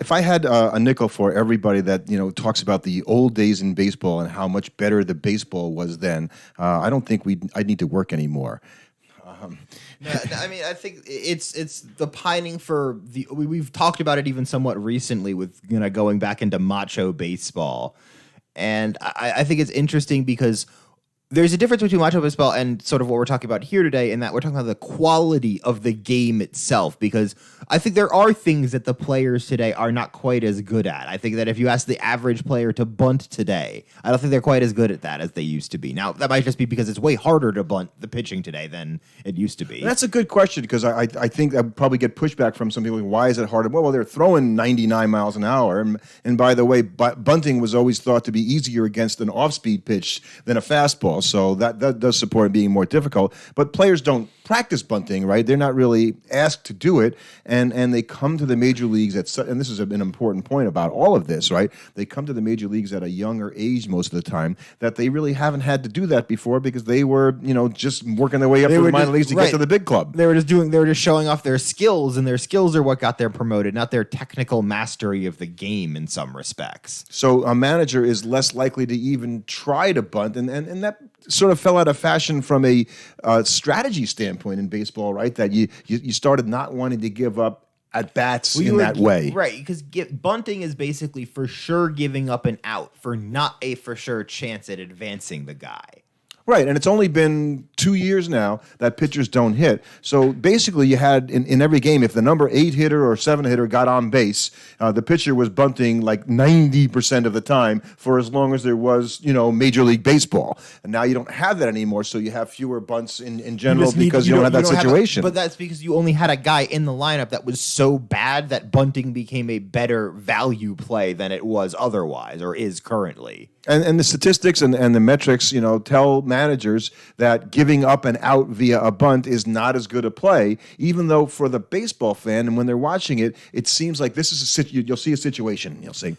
If I had a nickel for everybody that talks about the old days in baseball and how much better the baseball was then, I don't think I'd need to work anymore. No, I mean, I think it's the pining for the. We've talked about it even somewhat recently with going back into macho baseball, and I think it's interesting because there's a difference between macho baseball and sort of what we're talking about here today, in that we're talking about the quality of the game itself, because I think there are things that the players today are not quite as good at. I think that if you ask the average player to bunt today, I don't think they're quite as good at that as they used to be. Now, that might just be because it's way harder to bunt the pitching today than it used to be. That's a good question, because I think I would probably get pushback from some people. Why is it harder? Well, they're throwing 99 miles an hour. And by the way, bunting was always thought to be easier against an off-speed pitch than a fastball. So that does support it being more difficult. But players don't practice bunting, right? They're not really asked to do it. And they come to the major leagues and this is an important point about all of this, right? They come to the major leagues at a younger age most of the time, that they really haven't had to do that before, because they were, just working their way up to the minor leagues to get to the big club. They were just showing off their skills, and their skills are what got them promoted, not their technical mastery of the game in some respects. So a manager is less likely to even try to bunt, and that sort of fell out of fashion from a strategy standpoint in baseball, right? That you started not wanting to give up at bats in that way. Right, because bunting is basically for sure giving up an out for not a for sure chance at advancing the guy. Right, and it's only been 2 years now that pitchers don't hit. So basically you had, in every game, if the number 8 hitter or 7 hitter got on base, the pitcher was bunting like 90% of the time for as long as there was, Major League Baseball. And now you don't have that anymore, so you have fewer bunts in general because you don't have that situation. But that's because you only had a guy in the lineup that was so bad that bunting became a better value play than it was otherwise, or is currently. And the statistics and the metrics, tell managers that giving up an out via a bunt is not as good a play, even though for the baseball fan, and when they're watching it, it seems like this is you'll see a situation, you'll say,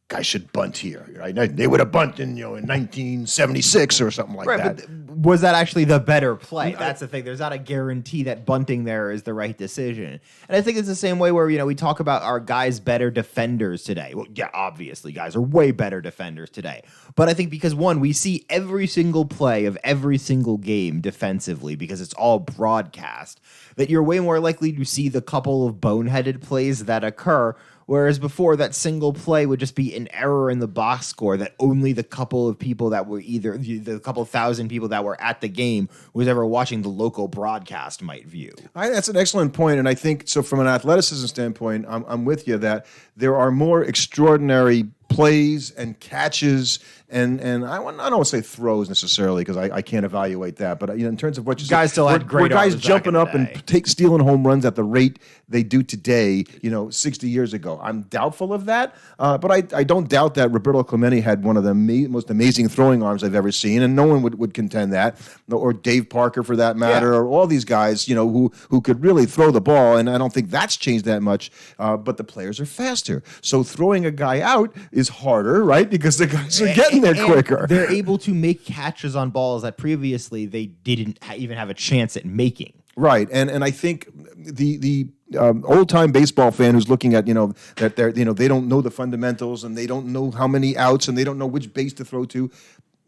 guy should bunt here, right? They would have bunted, in 1976 or something like that. But was that actually the better play? That's the thing. There's not a guarantee that bunting there is the right decision. And I think it's the same way where, we talk about our guys better defenders today. Well, yeah, obviously, guys are way better defenders today. But I think because, one, we see every single play of every single game defensively because it's all broadcast, that you're way more likely to see the couple of boneheaded plays that occur. Whereas before, that single play would just be an error in the box score that only the couple of people that were the couple thousand people that were at the game was ever watching the local broadcast might view. That's an excellent point. And I think, so from an athleticism standpoint, I'm with you that there are more extraordinary plays and catches and I don't want to say throws necessarily because I can't evaluate that, but in terms of what you guys still had great guys jumping up and stealing home runs at the rate they do today, 60 years ago. I'm doubtful of that, but I don't doubt that Roberto Clemente had one of the most amazing throwing arms I've ever seen, and no one would contend that, or Dave Parker for that matter, or all these guys, who could really throw the ball, and I don't think that's changed that much. But the players are faster, so throwing a guy out is harder, right? Because the guys are getting there quicker. They're able to make catches on balls that previously they didn't even have a chance at making. Right, and I think the old time baseball fan who's looking at that they don't know the fundamentals and they don't know how many outs and they don't know which base to throw to.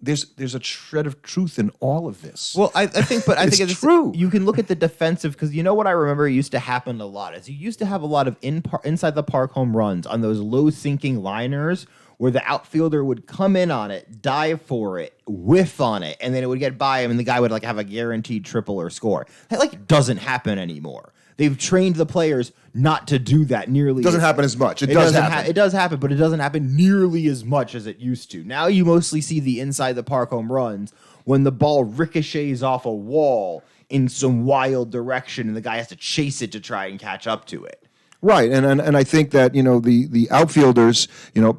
There's a shred of truth in all of this. Well, I think it's true. You can look at the defensive, because what I remember used to happen a lot is you used to have a lot of inside the park home runs on those low sinking liners where the outfielder would come in on it, dive for it, whiff on it, and then it would get by him, and the guy would have a guaranteed triple or score. That doesn't happen anymore. They've trained the players not to do that nearly. It doesn't happen as much. It does happen. It does happen, but it doesn't happen nearly as much as it used to. Now you mostly see the inside the park home runs when the ball ricochets off a wall in some wild direction, and the guy has to chase it to try and catch up to it. Right, and I think that the outfielders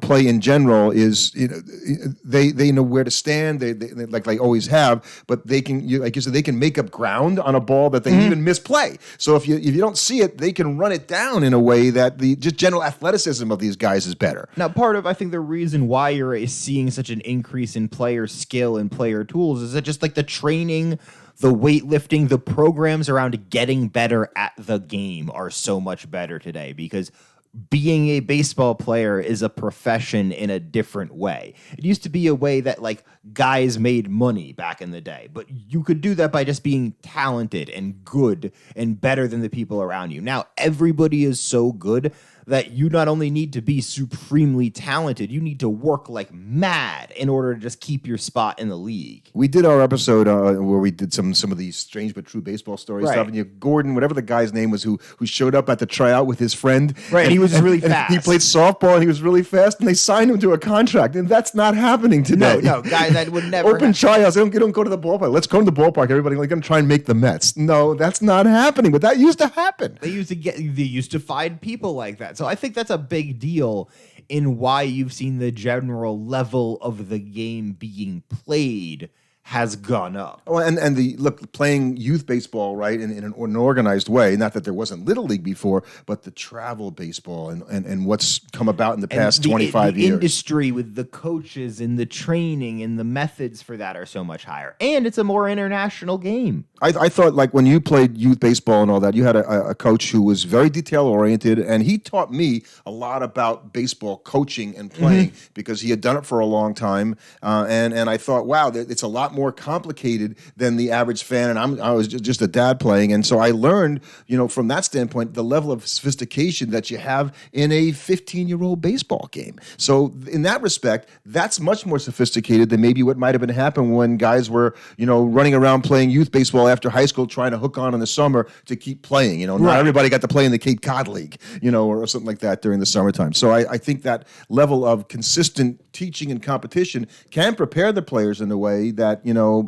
play in general is they know where to stand, they like they always have, but they can like you said, they can make up ground on a ball that they even misplay. So if you don't see it, they can run it down in a way that the just general athleticism of these guys is better. Now, part of I think the reason why you're seeing such an increase in player skill and player tools is that just like the training, the weightlifting, the programs around getting better at the game are so much better today because being a baseball player is a profession in a different way. It used to be a way that like guys made money back in the day, but you could do that by just being talented and good and better than the people around you. Now everybody is so good that you not only need to be supremely talented, you need to work like mad in order to just keep your spot in the league. We did our episode where we did some of these strange but true baseball stories. Right. Stuff, and Gordon, whatever the guy's name was, who showed up at the tryout with his friend, Right, and he was really and fast. He played softball and he was really fast, and they signed him to a contract, and that's not happening today. No, guys, that would never Open happen. tryouts. They don't go to the ballpark. Let's go to the ballpark. Everybody going to try and make the Mets. No, that's not happening. But that used to happen. They used to find people like that. So I think that's a big deal in why you've seen the general level of the game being played has gone up. Well, and the look, playing youth baseball, right, in an organized way. Not that there wasn't Little League before, but the travel baseball and what's come about in the past 25 the years. industry with the coaches and the training and the methods for that are so much higher, and it's a more international game. I thought, like, when you played youth baseball and all that, you had a coach who was very detail oriented, and he taught me a lot about baseball coaching and playing because he had done it for a long time. And I thought, wow, it's a lot more complicated than the average fan. And I was just a dad playing, and so I learned, from that standpoint, the level of sophistication that you have in a 15-year-old baseball game. So in that respect, that's much more sophisticated than maybe what might have been happening when guys were, running around playing youth baseball after high school, trying to hook on in the summer to keep playing. Not everybody got to play in the Cape Cod League, or something like that during the summertime. So I think that level of consistent teaching and competition can prepare the players in a way that,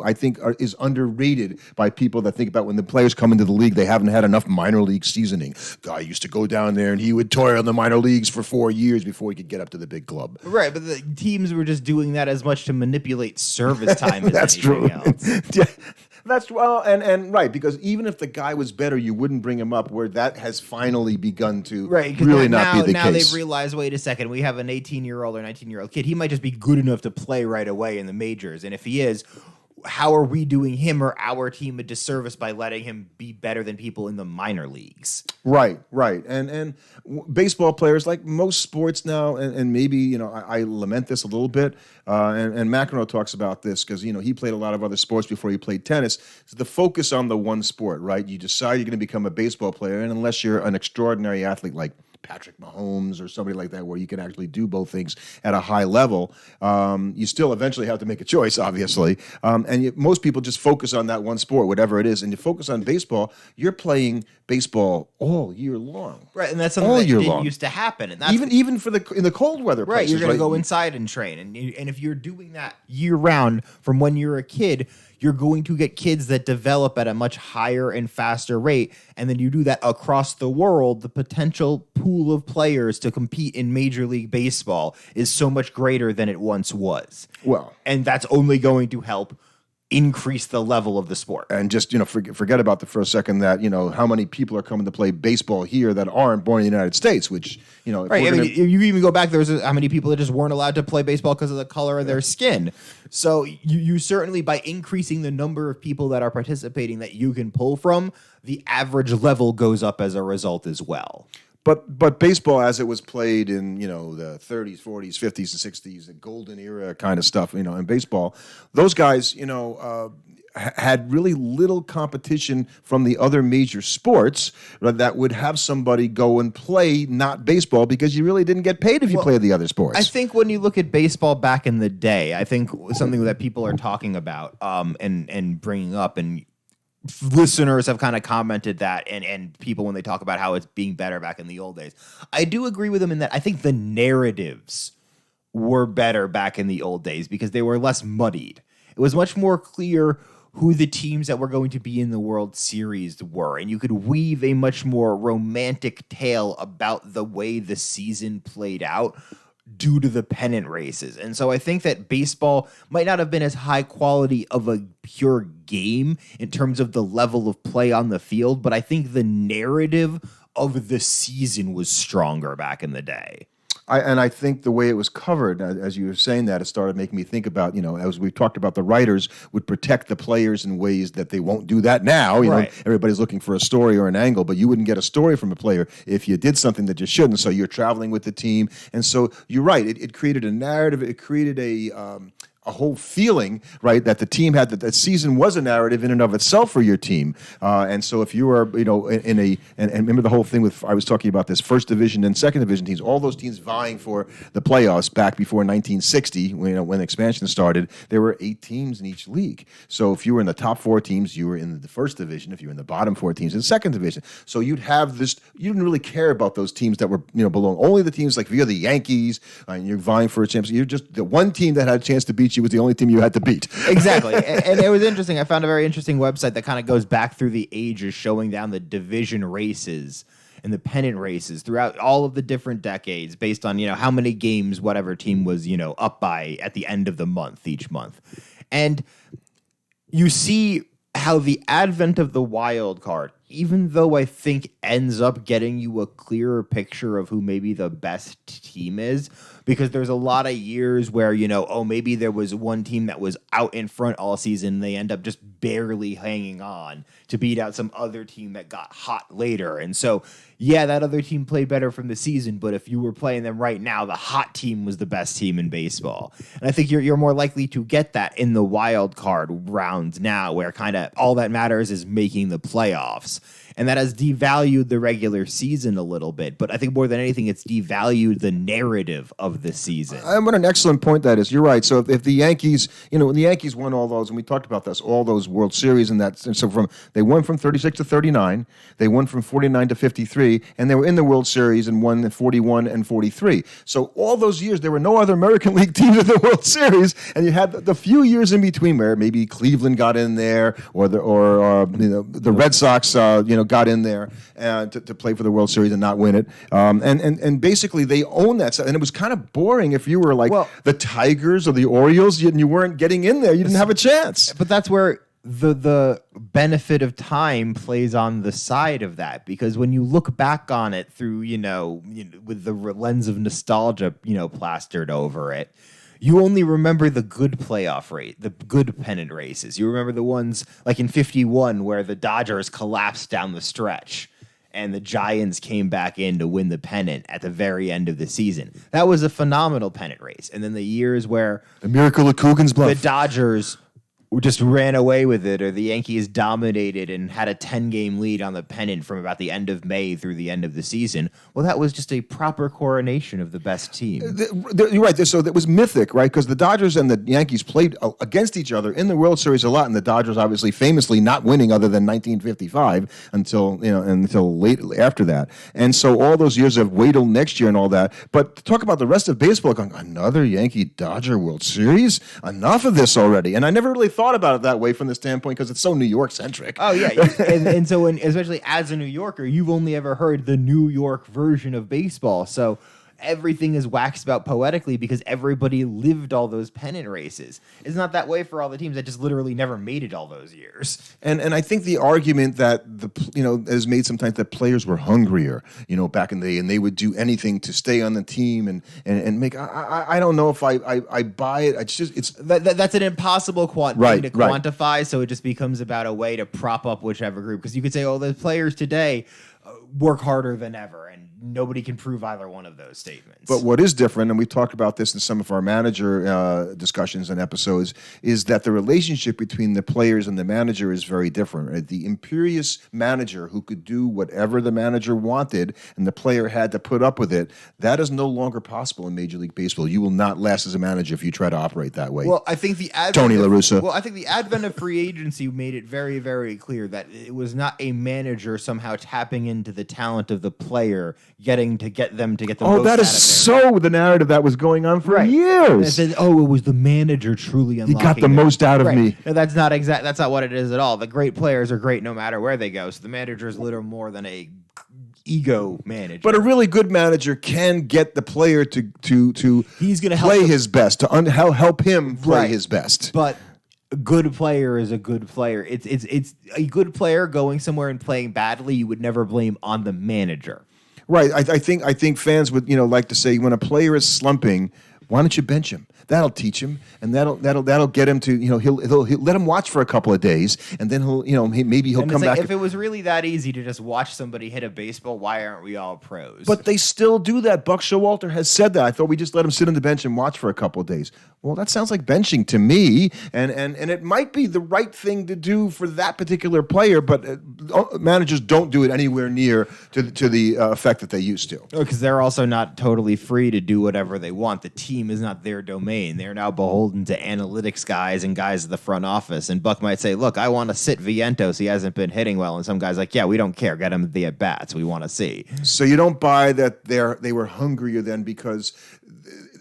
I think is underrated by people that think about when the players come into the league, they haven't had enough minor league seasoning. Guy used to go down there and he would toil in the minor leagues for 4 years before he could get up to the big club. Right, but the teams were just doing that as much to manipulate service time as That's anything true. else. Yeah, that's and right, because even if the guy was better, you wouldn't bring him up. Where that has finally begun to really not be the now case. They've realized, wait a second, we have an 18-year-old or 19-year-old kid. He might just be good enough to play right away in the majors, and if he is, how are we doing him or our team a disservice by letting him be better than people in the minor leagues? Right. And baseball players, like most sports now, and maybe, I lament this a little bit, and McEnroe talks about this because, he played a lot of other sports before he played tennis. So the focus on the one sport, right? You decide you're going to become a baseball player, and unless you're an extraordinary athlete like Patrick Mahomes or somebody like that, where you can actually do both things at a high level, you still eventually have to make a choice, obviously. Most people just focus on that one sport, whatever it is, and you focus on baseball. You're playing baseball all year long, right? And that's something that didn't used to happen. And that's even in the cold weather, right? places, You're going to go inside and train, and if you're doing that year round from when you're a kid, you're going to get kids that develop at a much higher and faster rate. And then you do that across the world, the potential pool of players to compete in Major League Baseball is so much greater than it once was. Well, and that's only going to help increase the level of the sport. And just, forget about the first second that, how many people are coming to play baseball here that aren't born in the United States, which, right. If you even go back, there's how many people that just weren't allowed to play baseball because of the color of their skin. So you certainly, by increasing the number of people that are participating that you can pull from, the average level goes up as a result as well. But baseball, as it was played in the 30s, 40s, 50s, and 60s, the golden era kind of stuff, in baseball, those guys, had really little competition from the other major sports that would have somebody go and play not baseball because you really didn't get paid if you played the other sports. I think when you look at baseball back in the day, I think something that people are talking about and bringing up, and listeners have kind of commented that, and people when they talk about how it's being better back in the old days, I do agree with them in that I think the narratives were better back in the old days because they were less muddied. It was much more clear who the teams that were going to be in the World Series were, and you could weave a much more romantic tale about the way the season played out due to the pennant races. And so I think that baseball might not have been as high quality of a pure game in terms of the level of play on the field, but I think the narrative of the season was stronger back in the day. I think the way it was covered, as you were saying that, it started making me think about, as we've talked about, the writers would protect the players in ways that they won't do that now. Right. Everybody's looking for a story or an angle, but you wouldn't get a story from a player if you did something that you shouldn't. So you're traveling with the team. And so you're right. It created a narrative. It created a whole feeling, right, that the team had, that season was a narrative in and of itself for your team. And so if you were, and remember the whole thing with, I was talking about this first division and second division teams, all those teams vying for the playoffs back before 1960, when expansion started, there were 8 teams in each league. So if you were in the top 4 teams, you were in the first division. If you were in the bottom 4 teams, in the second division. So you'd have this, you didn't really care about those teams that were, below. Only the teams, like if you're the Yankees and you're vying for a championship, you're just the one team that had a chance to beat you was the only team you had to beat. Exactly. And it was interesting. I found a very interesting website that kind of goes back through the ages, showing down the division races and the pennant races throughout all of the different decades based on, how many games whatever team was, up by at the end of the month, each month. And you see how the advent of the wild card, even though I think ends up getting you a clearer picture of who maybe the best team is, because there's a lot of years where, maybe there was one team that was out in front all season, and they end up just barely hanging on to beat out some other team that got hot later. And so, yeah, that other team played better from the season, but if you were playing them right now, the hot team was the best team in baseball. And I think you're more likely to get that in the wild card rounds now, where kind of all that matters is making the playoffs. And that has devalued the regular season a little bit. But I think more than anything, it's devalued the narrative of the season. And what an excellent point that is. You're right. So if the Yankees, when the Yankees won all those, and we talked about this, all those World Series and that, and so they won from 36 to 39, they won from 49 to 53, and they were in the World Series and won 41 and 43. So all those years, there were no other American League teams in the World Series, and you had the few years in between where maybe Cleveland got in there, or the Red Sox, got in there to play for the World Series and not win it. And basically they own that. And it was kind of boring if you were like the Tigers or the Orioles and you weren't getting in there. You didn't have a chance. But that's where the benefit of time plays on the side of that, because when you look back on it through, with the lens of nostalgia, plastered over it, you only remember the good playoff rate, the good pennant races. You remember the ones like in 51 where the Dodgers collapsed down the stretch and the Giants came back in to win the pennant at the very end of the season. That was a phenomenal pennant race. And then the years where the miracle of Coogan's Bluff, the Dodgers just ran away with it, or the Yankees dominated and had a 10-game lead on the pennant from about the end of May through the end of the season. Well, that was just a proper coronation of the best team. You're right. So that was mythic, right? Because the Dodgers and the Yankees played against each other in the World Series a lot, and the Dodgers obviously famously not winning other than 1955 until late after that. And so all those years of wait till next year and all that. But to talk about the rest of baseball, going, another Yankee-Dodger World Series? Enough of this already. And I never really thought about it that way from the standpoint because it's so New York centric. Oh yeah, and so especially as a New Yorker, you've only ever heard the New York version of baseball. So everything is waxed about poetically because everybody lived all those pennant races. It's not that way for all the teams that just literally never made it all those years. And I think the argument that is made sometimes that players were hungrier, back in the day, and they would do anything to stay on the team and make. I don't know if I buy it. That's an impossible thing to quantify. Right. So it just becomes about a way to prop up whichever group, because you could say, oh, the players today work harder than ever, and nobody can prove either one of those statements. But what is different, and we talked about this in some of our manager discussions and episodes, is that the relationship between the players and the manager is very different. Right? The imperious manager who could do whatever the manager wanted and the player had to put up with it, that is no longer possible in Major League Baseball. You will not last as a manager if you try to operate that way. Well, I think the advent of free agency made it very, very clear that it was not a manager somehow tapping into the talent of the player, getting to get them to get the most out of it. Oh, that is so the narrative that was going on for years. It was the manager truly unlocking. He got the most out of me. No, that's not what it is at all. The great players are great no matter where they go. So the manager is little more than a ego manager. But a really good manager can get the player to he's going to play his best, to help him play his best. But a good player is a good player. It's a good player going somewhere and playing badly. You would never blame on the manager. Right. I think fans would like to say when a player is slumping, why don't you bench him? That'll teach him, and that'll get him to he'll let him watch for a couple of days, and then maybe he'll And come it's like, back. if it was really that easy to just watch somebody hit a baseball, why aren't we all pros? But they still do that. Buck Showalter has said that. I thought we just let him sit on the bench and watch for a couple of days. Well, that sounds like benching to me, and it might be the right thing to do for that particular player, but managers don't do it anywhere near to the effect that they used to. Because they're also not totally free to do whatever they want. The team is not their domain. They're now beholden to analytics guys and guys at the front office. And Buck might say, look, I want to sit Vientos. He hasn't been hitting well. And some guy's like, yeah, we don't care. Get him the at-bats. We want to see. So you don't buy that they were hungrier then because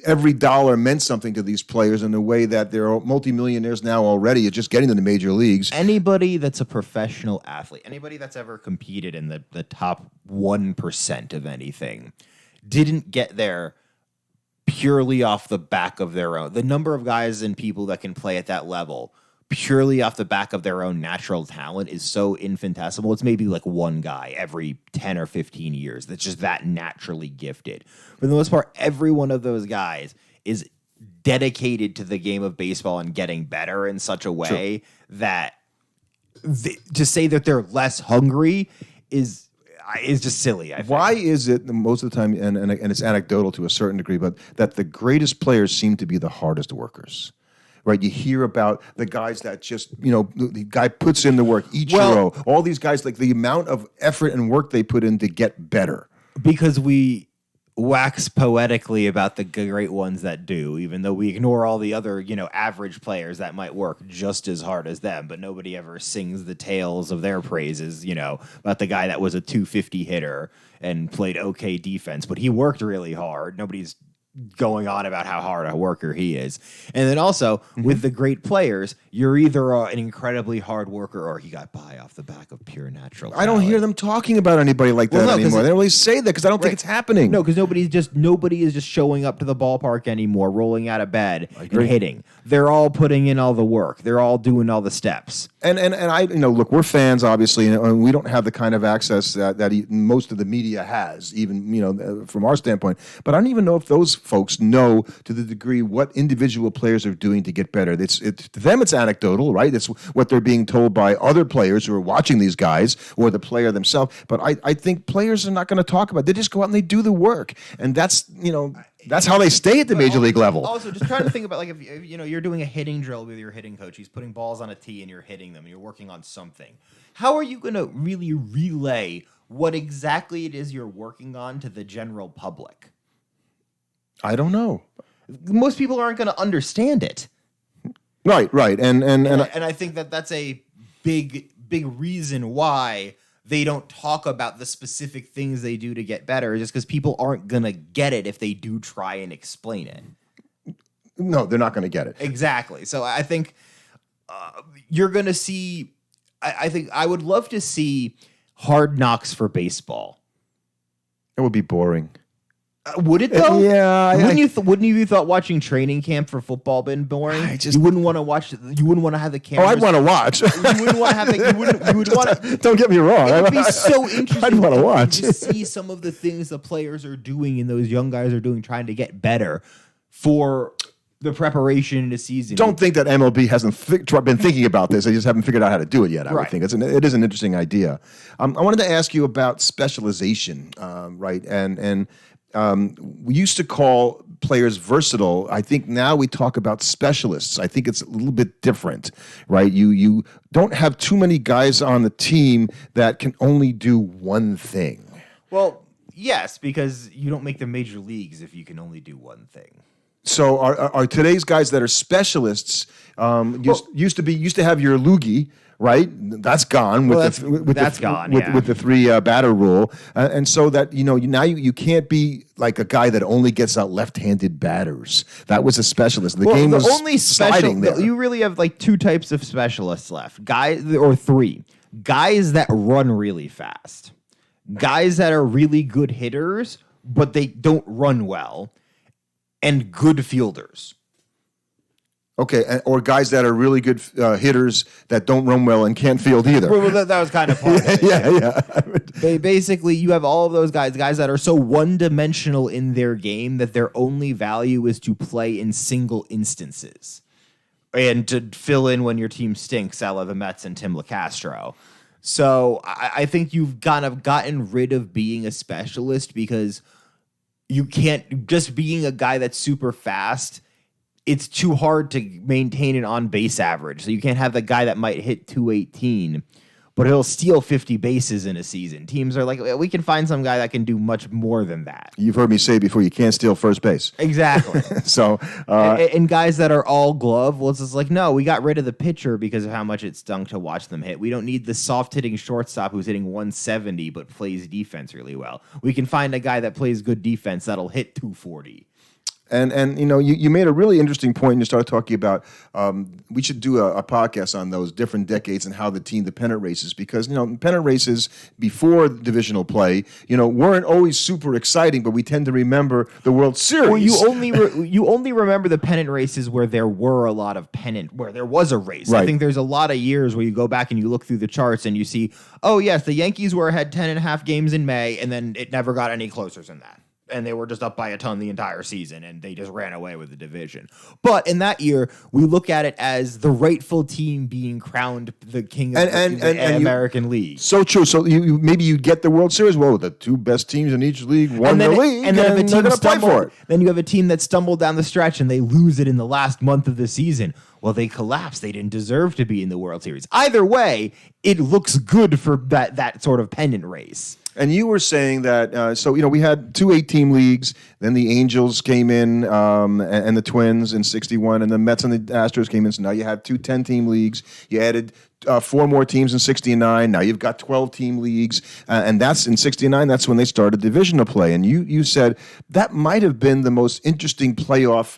every dollar meant something to these players in the way that they're multimillionaires now already. It's just getting to the major leagues. Anybody that's a professional athlete, anybody that's ever competed in the top 1% of anything, didn't get there purely off the back of their own. The number of guys and people that can play at that level purely off the back of their own natural talent is so infinitesimal. It's maybe like one guy every 10 or 15 years that's just that naturally gifted. For the most part, every one of those guys is dedicated to the game of baseball and getting better in such a way that to say that they're less hungry is just silly. I think. Why is it most of the time, and it's anecdotal to a certain degree, but that the greatest players seem to be the hardest workers? Right, you hear about the guys that just, the guy puts in the work, Ichiro, all these guys, like the amount of effort and work they put in to get better. Because we wax poetically about the great ones that do, even though we ignore all the other, average players that might work just as hard as them, but nobody ever sings the tales of their praises, about the guy that was a 250 hitter and played okay defense, but he worked really hard. Nobody's going on about how hard a worker he is. And then also with the great players, you're either an incredibly hard worker or he got by off the back of pure natural talent. I don't hear them talking about anybody like that anymore. They don't really say that because I don't think it's happening. No, because nobody is just showing up to the ballpark anymore, rolling out of bed and hitting. They're all putting in all the work. They're all doing all the steps. And I look, we're fans obviously, and we don't have the kind of access that most of the media has, even from our standpoint. But I don't even know if those folks know to the degree what individual players are doing to get better. To them, it's anecdotal, right? It's what they're being told by other players who are watching these guys or the player themselves. But I think players are not going to talk about it. They just go out and they do the work, and that's how they stay at the major league level. Also, just trying to think about like if you're doing a hitting drill with your hitting coach, he's putting balls on a tee and you're hitting them, and you're working on something. How are you going to really relay what exactly it is you're working on to the general public? I don't know. Most people aren't going to understand it. Right, and I think that's a big reason why they don't talk about the specific things they do to get better, just because people aren't going to get it if they do try and explain it. No, they're not going to get it. Exactly. So I think you're going to see, I think I would love to see Hard Knocks for baseball. It would be boring. Would it though? Yeah. Wouldn't you thought watching training camp for football been boring? You wouldn't want to watch. You wouldn't want to have the cameras. Oh, I'd want to watch. You wouldn't want to have. You would want to. Don't get me wrong. It would be so interesting. I'd want to watch to see some of the things the players are doing and those young guys are doing, trying to get better for the preparation in the season. Don't think that MLB hasn't been thinking about this. They just haven't figured out how to do it yet. I would think it is an interesting idea. I wanted to ask you about specialization, right? And we used to call players versatile. I think now we talk about specialists. I think it's a little bit different, right? You don't have too many guys on the team that can only do one thing. Well, yes, because you don't make the major leagues if you can only do one thing. So are today's guys that are specialists used to have your loogie, right? That's gone with the three batter rule, and so that now you can't be like a guy that only gets out left-handed batters. That was a specialist. The game was only sliding there. You really have like two types of specialists left, or three guys that run really fast, guys that are really good hitters but they don't run well, and good fielders. Okay, or guys that are really good hitters that don't run well and can't field either. Well, that was kind of part of it. Yeah. Basically, you have all of those guys that are so one-dimensional in their game that their only value is to play in single instances and to fill in when your team stinks, a la the Mets and Tim LeCastro. So I think you've kind of gotten rid of being a specialist because you can't just being a guy that's super fast. It's too hard to maintain an on-base average. So you can't have the guy that might hit 218, but he'll steal 50 bases in a season. Teams are like, we can find some guy that can do much more than that. You've heard me say before, you can't steal first base. Exactly. So, and guys that are all glove, well, it's just like, no, we got rid of the pitcher because of how much it stunk to watch them hit. We don't need the soft-hitting shortstop who's hitting 170 but plays defense really well. We can find a guy that plays good defense that'll hit 240. And you made a really interesting point. You started talking about we should do a podcast on those different decades and how the pennant races, because pennant races before divisional play weren't always super exciting, but we tend to remember the World Series. Well, you only remember the pennant races where there were a lot of pennant, where there was a race. Right. I think there's a lot of years where you go back and you look through the charts and you see, oh yes, the Yankees were ahead 10.5 games in May, and then it never got any closer than that. And they were just up by a ton the entire season, and they just ran away with the division. But in that year, we look at it as the rightful team being crowned the king of the American League. So true. So maybe you get the World Series. Well, the two best teams in each league won the league, and then if a team play for it. Then you have a team that stumbled down the stretch and they lose it in the last month of the season. Well, they collapsed. They didn't deserve to be in the World Series. Either way, it looks good for that sort of pennant race. And you were saying that, we had 2 8-team leagues. Then the Angels came in and the Twins in 61, and the Mets and the Astros came in. So now you have 2 10-team leagues. You added 4 more teams in 69. Now you've got 12-team leagues. And that's in 69. That's when they started divisional play. And you said that might have been the most interesting playoff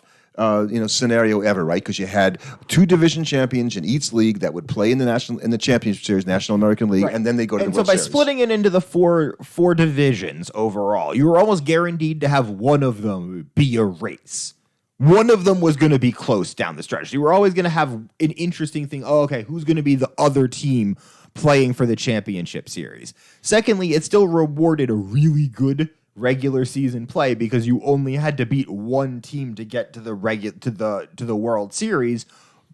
scenario ever, right? Because you had 2 division champions in each league that would play in the championship series, National American League, right. And then they go to the World Series. So by splitting it into the four divisions overall, you were almost guaranteed to have one of them be a race. One of them was going to be close down the stretch. You were always going to have an interesting thing. Oh, okay, who's going to be the other team playing for the championship series? Secondly, it still rewarded a really good regular season play because you only had to beat one team to get to the World Series,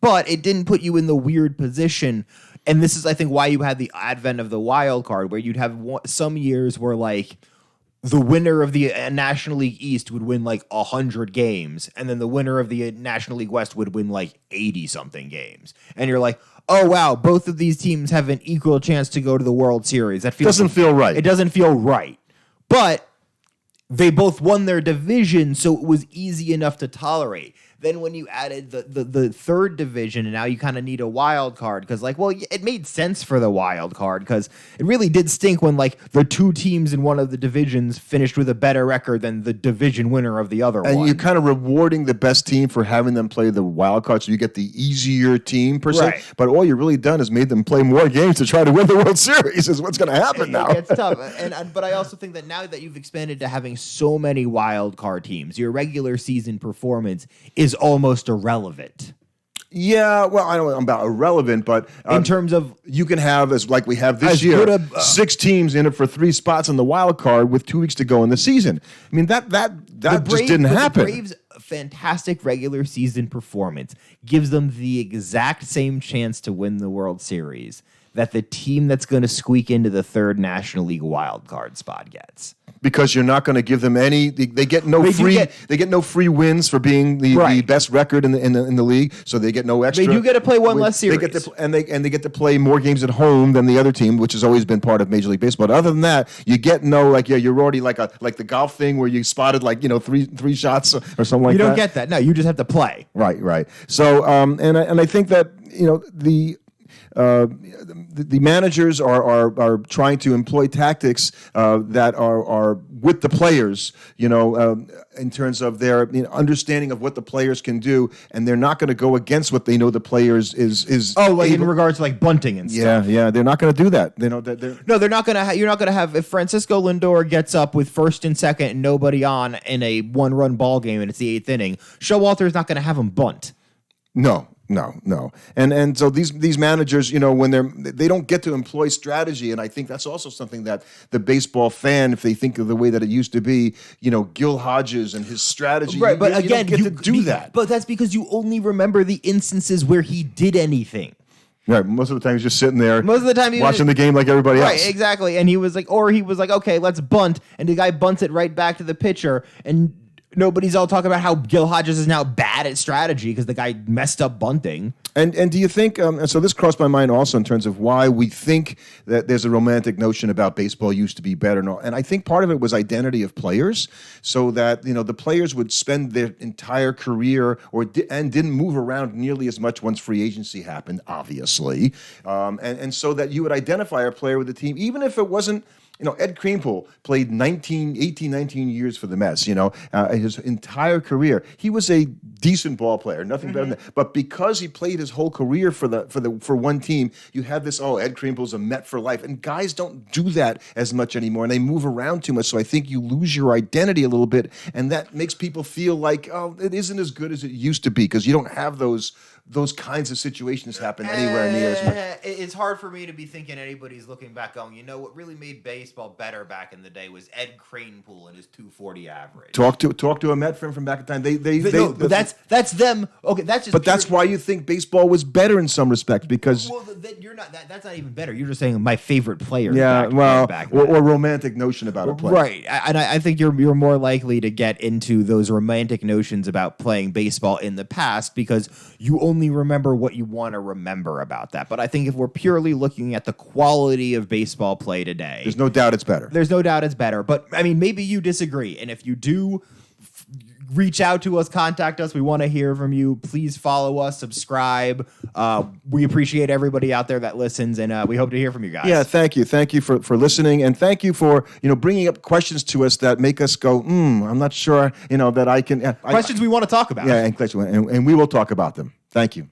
but it didn't put you in the weird position. And this is, I think, why you had the advent of the wild card, where you'd have some years where like the winner of the National League East would win like 100 games, and then the winner of the National League West would win like 80 something games, and you're like, oh wow, both of these teams have an equal chance to go to the World Series. That doesn't feel right. It doesn't feel right, but they both won their division, so it was easy enough to tolerate. Then when you added the third division, and now you kind of need a wild card, because it made sense for the wild card, because it really did stink when the 2 teams in one of the divisions finished with a better record than the division winner of the other one. And you're kind of rewarding the best team for having them play the wild card, so you get the easier team per se. Right. But all you've really done is made them play more games to try to win the World Series. Is what's going to happen now. It gets tough. But I also think that now that you've expanded to having so many wild card teams, your regular season performance is almost irrelevant. Yeah, well, I don't know about irrelevant, but in terms of you can have, like we have this year, 6 teams in it for 3 spots on the wild card with 2 weeks to go in the season. I mean, that just didn't happen. The Braves' fantastic regular season performance gives them the exact same chance to win the World Series that the team that's going to squeak into the 3rd National League wild card spot gets. Because you're not going to give them any. They get no free wins for being the best record in the league. So they get no extra. They do get to play one less series. They get to play more games at home than the other team, which has always been part of Major League Baseball. But other than that, you get no you're already like the golf thing where you spotted three shots or something like that. You don't get that. No, you just have to play. Right. So and I think that the managers are trying to employ tactics that are with the players, in terms of their understanding of what the players can do, and they're not going to go against what they know the players is. Oh, in regards to bunting and stuff. Yeah, they're not going to do that. They know that. No, they're not going to. You're not going to have if Francisco Lindor gets up with 1st and 2nd and nobody on in a 1-run ball game and it's the 8th inning. Showalter's not going to have him bunt. No. And so these managers, when they don't get to employ strategy, and I think that's also something that the baseball fan, if they think of the way that it used to be, Gil Hodges and his strategy, Right, but you again, don't get to do that. But that's because you only remember the instances where he did anything. Right, most of the time he's just sitting there. Most of the time, watching the game like everybody else. Right, exactly. And he was like, okay, let's bunt, and the guy bunts it right back to the pitcher, and nobody's all talking about how Gil Hodges is now bad at strategy because the guy messed up bunting. And do you think, and so this crossed my mind also in terms of why we think that there's a romantic notion about baseball used to be better. And I think part of it was identity of players, so that, the players would spend their entire career and didn't move around nearly as much once free agency happened, obviously. And so that you would identify a player with the team, even if it wasn't. Ed Kranepool played 19 years for the Mets, his entire career. He was a decent ball player, nothing better than that. But because he played his whole career for one team, you have this, Ed Kranepool's a Met for life. And guys don't do that as much anymore, and they move around too much. So I think you lose your identity a little bit, and that makes people feel like, it isn't as good as it used to be, because you don't have those kinds of situations happen anywhere near as much. It's hard for me to be thinking anybody's looking back going, what really made baseball better back in the day was Ed Kranepool and his 240 average. Talk to a Met friend from back in time. But that's them. Okay, that's just. But that's why you think baseball was better in some respects, because. Well, you're not. That's not even better. You're just saying my favorite player. Yeah, back or romantic notion about a player. Right, and I think you're more likely to get into those romantic notions about playing baseball in the past because you only remember what you want to remember about that. But I think if we're purely looking at the quality of baseball play today, there's no doubt it's better. There's no doubt it's better. But I mean, maybe you disagree, and if you do, reach out to us, contact us. We want to hear from you. Please follow us, subscribe. We appreciate everybody out there that listens, and we hope to hear from you guys. Yeah, thank you. Thank you for listening, and thank you for bringing up questions to us that make us go, I'm not sure, that I can. Questions we want to talk about. Yeah, and we will talk about them. Thank you.